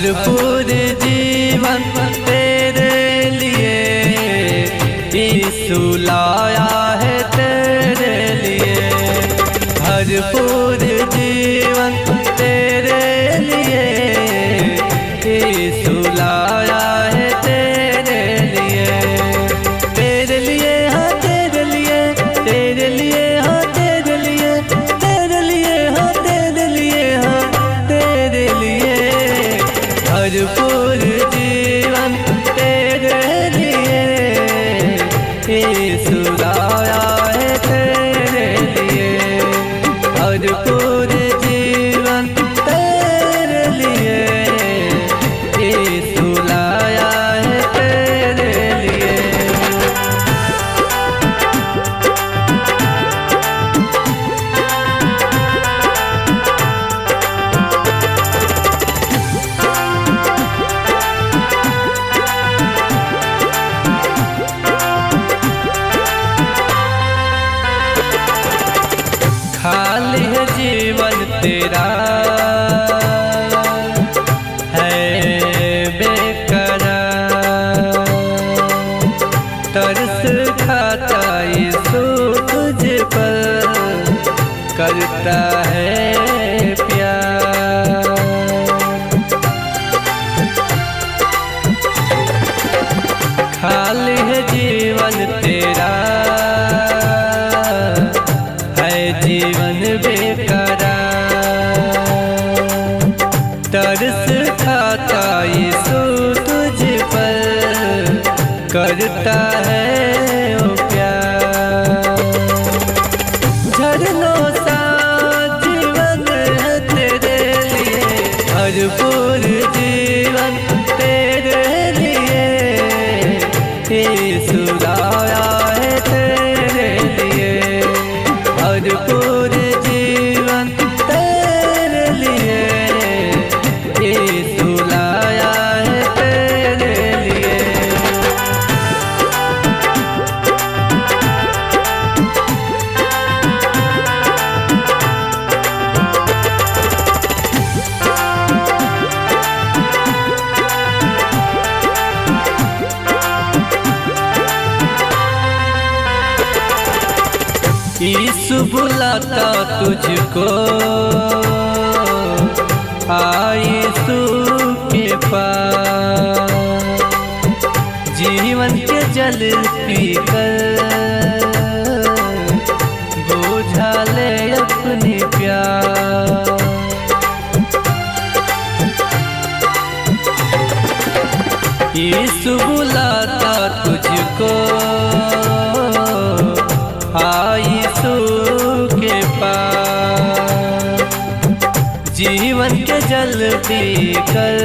भरपूर जीवन तेरे लिए यीशु लाया है तेरे लिए। भरपूर जीवन तेरे लिए यीशु लाया है तेरे लिए। तेरे लिए हाँ तेरे लिए, तेरे लिए हाँ तेरे लिए, तेरे लिए हाँ तेरे लिए, हाँ तेरे लिए। भरपूर जीवन तेरे लिए यीशु लाया है तेरे लिए। भरपूर जीवन तेरे लिए यीशु लाया है तेरे लिए। खाली है जीवन तेरा है बेकरार, तरस खाता यीशु तुझ पर करता है प्यार। खाली है जीवन तेरा जीवन बेकरार, तरस खाता यीशु तुझ पर करता है वो प्यार। झरनों सा जीवन है तेरे लिए, भरपूर जीवन तेरे लिए यीशु लाया है तेरे लिए। भरपूर जीवन तेरे लिए यीशु लाया है तेरे लिए। यीशु बुलाता तुझको आ यीशु के पास, जीवन के जल पीकर बुझा ले अपनी प्यास। यीशु बुलाता तुझको आ यीशु के पास, जीवन के जल पीकर